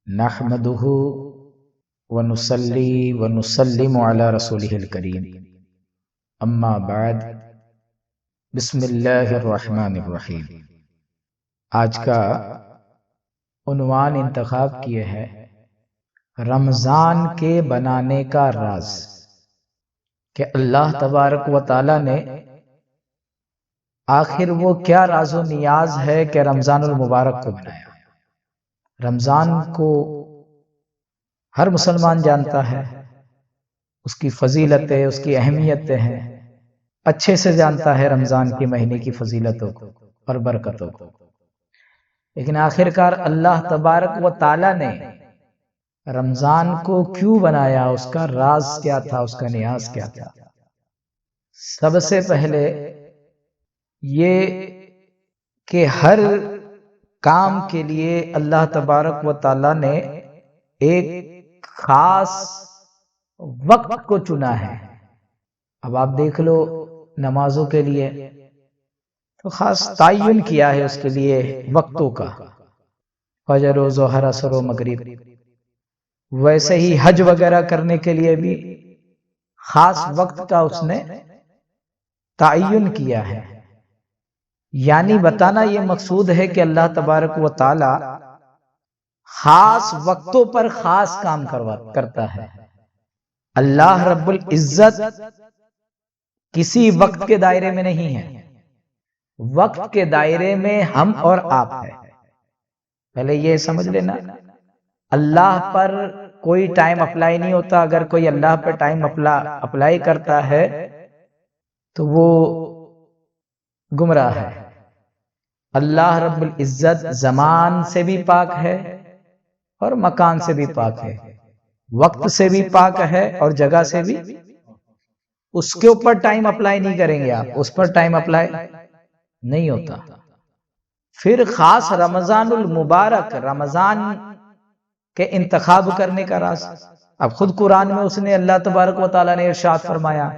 نحمده ونصلي ونسلم على رسوله الكريم اما بعد بسم اللہ الرحمن الرحیم۔ آج کا عنوان انتخاب کیے ہے رمضان کے بنانے کا راز، کہ اللہ تبارک و تعالی نے آخر وہ کیا راز و نیاز ہے کہ رمضان المبارک کو بنایا۔ رمضان کو ہر مسلمان جانتا ہے، اس کی فضیلتیں، اس کی اہمیتیں ہیں، اچھے سے جانتا ہے رمضان کے مہینے کی فضیلتوں کو اور برکتوں کو، لیکن آخرکار اللہ تبارک و تعالی نے رمضان کو کیوں بنایا، اس کا راز کیا تھا، اس کا نیاز کیا تھا۔ سب سے پہلے یہ کہ ہر کام کے لیے اللہ تبارک و تعالی نے ایک خاص وقت کو چنا ہے۔ اب آپ دیکھ لو نمازوں کے لیے تو خاص تعین کیا ہے اس کے لیے وقتوں کا، فجر و ظہر عصر و مغرب۔ ویسے ہی حج وغیرہ کرنے کے لیے بھی خاص وقت کا اس نے تعین کیا ہے، یعنی بتانا یہ مقصود ہے کہ اللہ تبارک و تعالی خاص وقتوں پر خاص کام کرتا ہے۔ اللہ رب العزت کسی وقت کے دائرے میں نہیں ہے، وقت کے دائرے میں ہم اور آپ ہیں۔ پہلے یہ سمجھ لینا، اللہ پر کوئی ٹائم اپلائی نہیں ہوتا۔ اگر کوئی اللہ پر ٹائم اپلائی کرتا ہے تو وہ گمراہ ہے۔ اللہ رب العزت زمان سے بھی پاک ہے اور مکان سے بھی پاک ہے، وقت سے بھی پاک ہے اور جگہ سے بھی۔ اس کے اوپر ٹائم اپلائی نہیں کریں گے آپ، اس پر ٹائم اپلائی نہیں ہوتا۔ پھر خاص رمضان المبارک، رمضان کے انتخاب کرنے کا راز، اب خود قرآن میں اس نے اللہ تبارک و تعالیٰ نے ارشاد فرمایا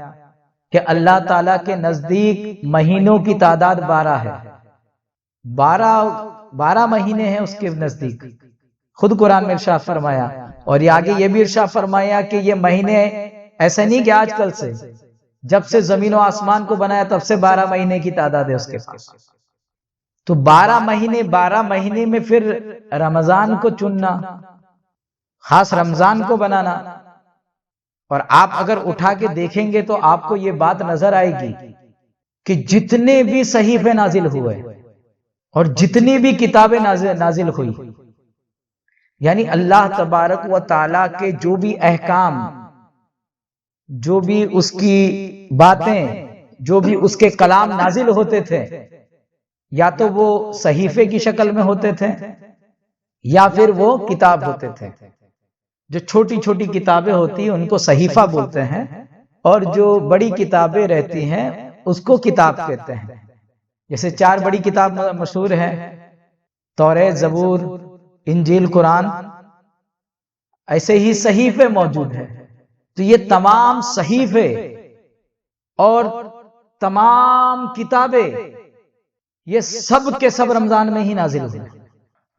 کہ اللہ تعالیٰ کے نزدیک مہینوں کی تعداد 12 ہے، 12 مہینے ہیں اس کے نزدیک، خود قرآن میں ارشاد فرمایا۔ اور یہ آگے یہ بھی ارشاد فرمایا کہ یہ مہینے ایسا نہیں کہ آج کل سے، جب سے زمین و آسمان کو بنایا تب سے 12 مہینے کی تعداد ہے اس کے پاس۔ تو 12 مہینے میں پھر رمضان کو چننا، خاص رمضان کو بنانا۔ اور آپ اگر اٹھا کے دیکھیں گے تو آپ کو یہ بات نظر آئے گی کہ جتنے بھی صحیفے نازل ہوئے اور جتنی بھی کتابیں نازل ہوئی، یعنی اللہ تبارک و تعالیٰ کے جو بھی احکام، جو بھی اس کی باتیں، جو بھی اس کے کلام نازل ہوتے تھے، یا تو وہ صحیفے کی شکل میں ہوتے تھے یا پھر وہ کتاب ہوتے تھے۔ جو چھوٹی چھوٹی کتابیں ہوتی ہیں ان کو صحیفہ بولتے ہیں، اور جو بڑی کتابیں رہتی ہیں اس کو کتاب کہتے ہیں۔ جیسے 4 بڑی کتاب مشہور ہیں، توریت، زبور، انجیل، قرآن، ایسے ہی صحیفے موجود ہیں۔ تو یہ تمام صحیفے اور تمام کتابیں یہ سب کے سب رمضان میں ہی نازل ہوئے۔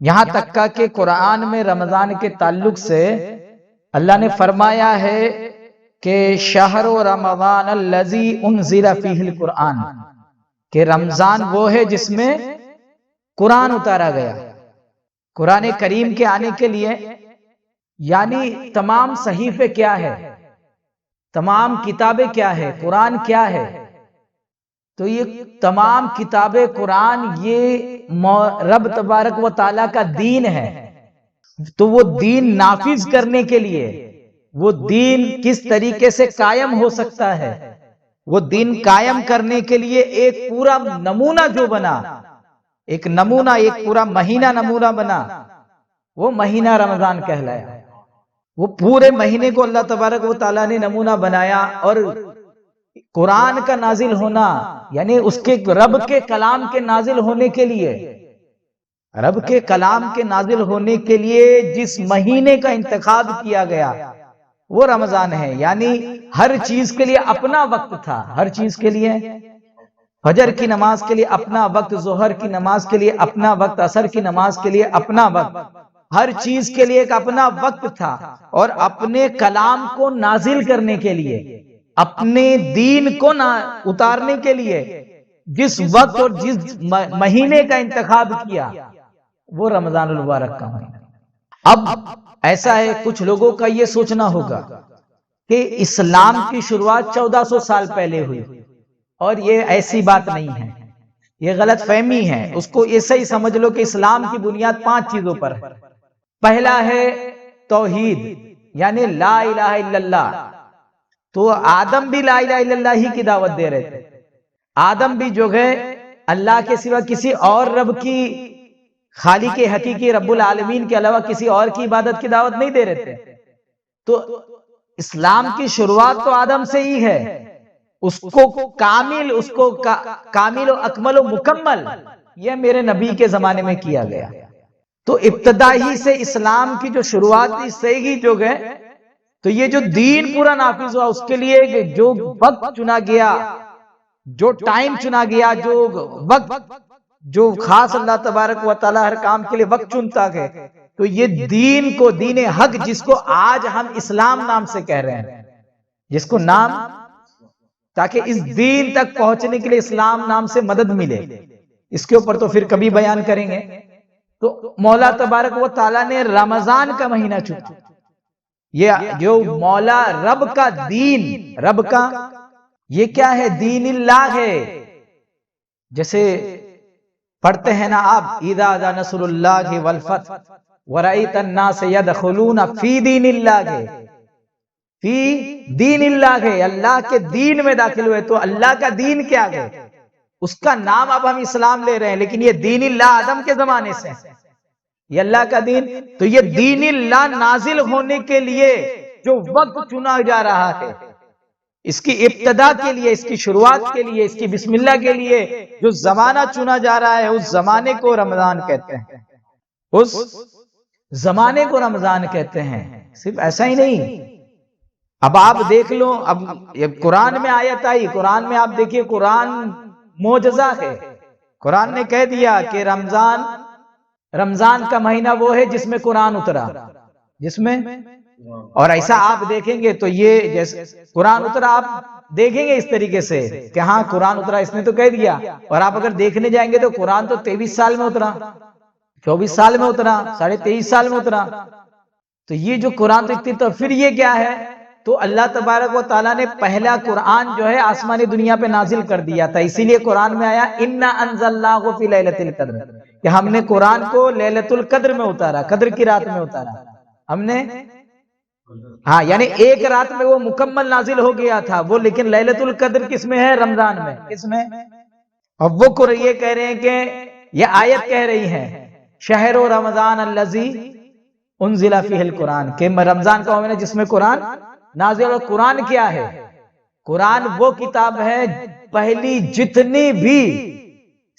یہاں تک کہ قرآن میں رمضان کے تعلق سے اللہ نے فرمایا ہے کہ شہر رمضان الذی انزل فیہ القرآن، کہ رمضان وہ ہے جس میں قرآن اتارا گیا۔ قرآن کریم کے آنے کے لیے یعنی تمام صحیفے کیا ہے، تمام کتابیں کیا ہے، قرآن کیا ہے، تو یہ تمام کتابیں قرآن یہ رب تبارک و تعالیٰ کا دین ہے۔ تو وہ دین نافذ کرنے کے لیے، وہ دین کس طریقے سے قائم ہو سکتا ہے، وہ دین قائم کرنے کے لیے ایک پورا نمونہ جو بنا، ایک نمونہ، ایک پورا مہینہ نمونہ بنا، وہ مہینہ رمضان کہلایا۔ وہ پورے مہینے کو اللہ تبارک و تعالیٰ نے نمونہ بنایا، اور قرآن کا نازل ہونا یعنی اس کے رب کے کلام کے نازل ہونے کے لیے، رب کے کلام کے نازل ہونے کے لیے جس مہینے کا انتخاب کیا گیا وہ رمضان ہے۔ یعنی ہر چیز کے لیے اپنا وقت تھا، ہر چیز کے لیے، فجر کی نماز کے لیے اپنا وقت، ظہر کی نماز کے لیے اپنا وقت، عصر کی نماز کے لیے اپنا وقت، ہر چیز کے لیے ایک اپنا وقت تھا، اور اپنے کلام کو نازل کرنے کے لیے، اپنے دین کو اتارنے کے لیے جس وقت اور جس مہینے کا انتخاب کیا وہ رمضان المبارک کا مہینہ۔ اب ایسا ہے، کچھ لوگوں کا یہ سوچنا ہوگا کہ اسلام کی شروعات 1400 سال پہلے ہوئی، اور یہ ایسی بات نہیں ہے، یہ غلط فہمی ہے۔ اس کو ایسا ہی سمجھ لو کہ اسلام کی بنیاد 5 چیزوں پر ہے۔ پہلا ہے توحید، یعنی لا الہ الا اللہ۔ تو آدم بھی لا الہ الا اللہ ہی کی دعوت دے رہے تھے، آدم بھی جو ہے اللہ کے سوا کسی اور رب کی، خالق حقیقی رب العالمین کے علاوہ کسی اور کی عبادت کی دعوت نہیں دے رہے تھے۔ تو اسلام کی شروعات تو آدم سے ہی ہے، اس کو کامل و اکمل و مکمل یہ میرے نبی کے زمانے میں کیا گیا۔ تو ابتدا ہی سے اسلام کی جو شروعات تھی سے ہی جو گئے، تو یہ جو دین پورا نافذ ہوا، اس کے لیے جو وقت چنا گیا، جو ٹائم چنا گیا، جو وقت جو خاص اللہ تبارک و تعالی ہر کام کے لیے وقت چنتا ہے، تو یہ دین کو، دین حق جس کو آج ہم اسلام نام سے کہہ رہے ہیں، جس کو نام، تاکہ اس دین تک پہنچنے کے لیے اسلام نام سے مدد ملے، اس کے اوپر تو پھر کبھی بیان کریں گے۔ تو مولا تبارک و تعالیٰ نے رمضان کا مہینہ چنا، یہ جو مولا رب کا دین، رب کا یہ کیا ہے؟ دین اللہ ہے۔ جیسے پڑھتے ہیں نا آپ، اذا جاء نصر اللہ والفتح ورأیت الناس یدخلون فی دین اللہ، فی دین اللہ، اللہ کے دین میں داخل ہوئے۔ تو اللہ کا دین کیا ہے؟ اس کا نام اب ہم اسلام لے رہے ہیں، لیکن یہ دین اللہ آدم کے زمانے سے، یہ اللہ کا دین۔ تو یہ دین اللہ نازل ہونے کے لیے جو وقت چنا جا رہا ہے، اس کی ابتدا کے لیے، اس کی شروعات کے لیے، اس کی بسم اللہ کے لیے جو زمانہ چنا جا رہا ہے، اس زمانے کو رمضان کہتے ہیں، اس زمانے کو رمضان کہتے ہیں۔ صرف ایسا ہی نہیں، اب آپ دیکھ لو، اب قرآن میں آیت آئی، قرآن میں آپ دیکھیے، قرآن معجزہ ہے۔ قرآن نے کہہ دیا کہ رمضان کا مہینہ وہ ہے جس میں قرآن اترا، جس میں، اور ایسا آپ دیکھیں گے تو یہ جیسے قرآن اترا، آپ دیکھیں گے اس طریقے سے کہ ہاں قرآن اترا، اس نے تو کہہ دیا۔ اور آپ اگر دیکھنے جائیں گے تو قرآن تو 23 سال میں اترا، 24 سال میں اترا، 23.5 سال میں اترا۔ تو یہ جو قرآن دیکھتی، تو پھر یہ کیا ہے؟ تو اللہ تبارک و تعالیٰ نے پہلا قرآن جو ہے آسمانی دنیا پہ نازل کر دیا تھا، اسی لیے قرآن میں آیا اِنَّا أَنزَلْنَاهُ فِي لَيْلَةِ الْقَدْرِ، کہ ہم نے قرآن کو لیلۃ القدر میں اتارا، قدر کی رات میں اتارا ہم نے۔ ہاں، یعنی ایک رات میں وہ مکمل نازل ہو گیا تھا وہ، لیکن لیلۃ القدر کس میں ہے؟ رمضان میں۔ کس میں؟ اب وہ یہ کہہ رہے ہیں کہ یہ آیت کہہ رہی ہے شہر رمضان الذی انزل فیہ القرآن، کہ رمضان کا مہینہ جس میں قرآن نازل۔ اور قرآن کیا ہے؟ قرآن وہ کتاب ہے، پہلی جتنی بھی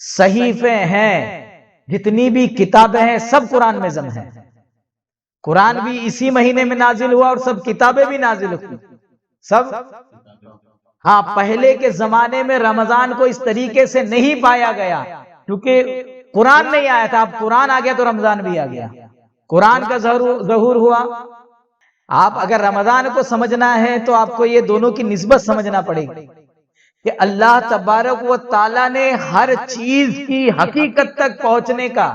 صحیفے ہیں، جتنی بھی کتابیں ہیں، سب قرآن میں ضم ہیں۔ قرآن بھی اسی مہینے میں نازل ہوا، اور سب کتابیں بھی نازل ہوئی، سب۔ ہاں، پہلے کے زمانے میں رمضان کو اس طریقے سے نہیں پایا گیا، کیونکہ قرآن نہیں آیا تھا۔ اب قرآن آ گیا تو رمضان بھی آ گیا، قرآن کا ظہور ہوا۔ آپ اگر رمضان کو سمجھنا ہے تو آپ کو یہ دونوں کی نسبت سمجھنا پڑے گی کہ اللہ تبارک و تعالیٰ نے ہر چیز کی حقیقت تک پہنچنے کا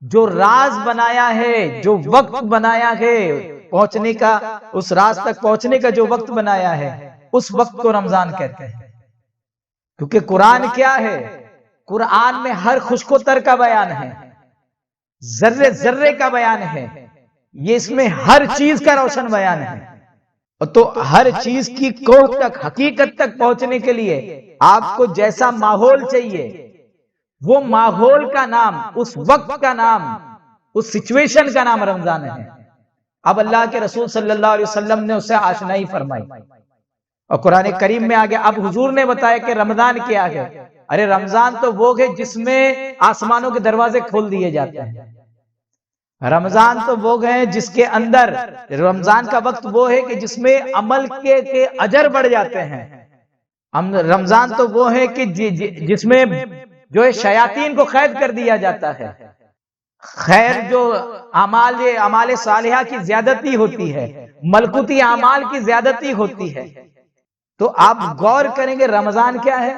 جو راز بنایا ہے، جو وقت بنایا ہے پہنچنے کا، اس راز تک پہنچنے کا جو وقت بنایا ہے، اس وقت کو رمضان کہتے ہیں۔ کیونکہ قرآن کیا ہے؟ قرآن میں ہر خشک و تر کا بیان ہے، ذرے ذرے کا بیان ہے، یہ اس میں ہر چیز کا روشن بیان ہے۔ تو ہر چیز کی کوہ تک، حقیقت تک پہنچنے کے لیے آپ کو جیسا ماحول چاہیے، وہ ماحول کا نام، اس وقت کا نام، اس سچویشن کا نام رمضان ہے۔ اب اللہ کے رسول صلی اللہ علیہ وسلم نے اسے آشنائی فرمائی، اور قرآن کریم میں آگے اب حضور نے بتایا کہ رمضان کیا ہے۔ ارے رمضان تو وہ ہے جس میں آسمانوں کے دروازے کھول دیے جاتے ہیں، رمضان تو وہ ہے جس کے اندر، رمضان کا وقت وہ ہے کہ جس میں عمل کے اجر بڑھ جاتے ہیں، رمضان تو وہ ہے کہ جس میں جو ہے شیاطین کو قید کر دیا جاتا ہے، خیر جو اعمال صالحہ کی زیادتی ہوتی ہے، ملکوتی اعمال کی زیادتی ہوتی ہے، تو آپ غور کریں گے رمضان کیا ہے؟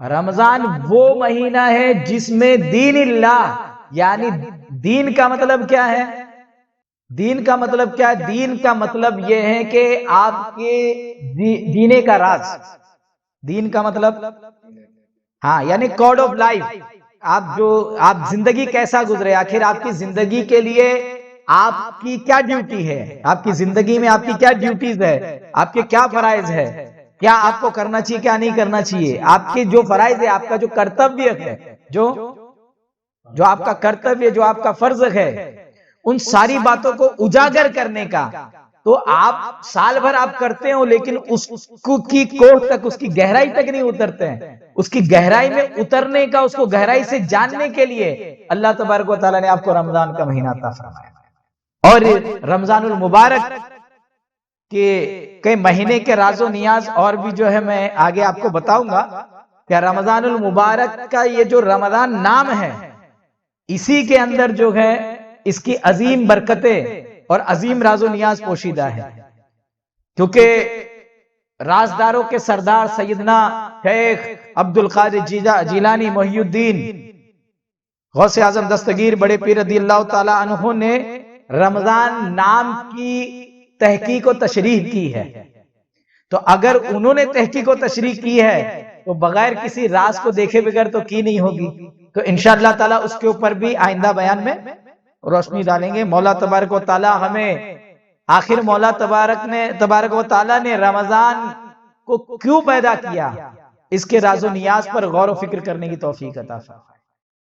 رمضان وہ مہینہ ہے جس میں دین اللہ، یعنی دین کا مطلب کیا ہے؟ دین کا مطلب کیا ہے؟ دین کا مطلب یہ ہے کہ آپ کے جینے کا راز، دین کا مطلب ہاں یعنی کوڈ آف لائف، آپ زندگی کیسا گزرے، آخر آپ کی زندگی کے لیے آپ کی کیا ڈیوٹی ہے، آپ کی زندگی میں آپ کی کیا ڈیوٹیز ہے، آپ کے کیا فرائض ہے، کیا آپ کو کرنا چاہیے کیا نہیں کرنا چاہیے، آپ کے جو فرائض ہے، آپ کا جو کرتویہ ہے، جو آپ کا کرتویہ، جو آپ کا فرض ہے، ان ساری باتوں کو اجاگر کرنے کا، تو آپ سال بھر آپ کرتے ہو لیکن اس کی کوہ تک، اس کی گہرائی تک نہیں اترتے ہیں، اس کی گہرائی میں اترنے کا، اس کو گہرائی سے جاننے کے لیے اللہ تبارک و تعالیٰ نے آپ کو رمضان کا مہینہ عطا فرمایا۔ اور رمضان المبارک کے مہینے کے راز و نیاز اور بھی جو ہے میں آگے آپ کو بتاؤں گا کہ رمضان المبارک کا یہ جو رمضان نام ہے، اسی کے اندر جو ہے اس کی عظیم برکتیں اور عظیم راز و نیاز پوشیدہ ہے، کیونکہ رازداروں کے سردار سیدنا شیخ عبد القادر جیلانی محی الدین غوث اعظم دستگیر بڑے پیر رضی اللہ تعالی عنہ نے رمضان نام کی تحقیق و تشریح کی ہے، تو اگر انہوں نے تحقیق و تشریح کی ہے تو بغیر کسی راز کو دیکھے بغیر تو کی نہیں ہوگی، تو انشاءاللہ تعالی اس کے اوپر بھی آئندہ بیان میں روشنی ڈالیں گے۔ مولا تبارک و تعالی ہمیں آخر مولا تبارک و تعالی نے رمضان کو کیوں پیدا کیا، اس کے راز و نیاز پر غور و فکر کرنے کی توفیق عطا فرمائے۔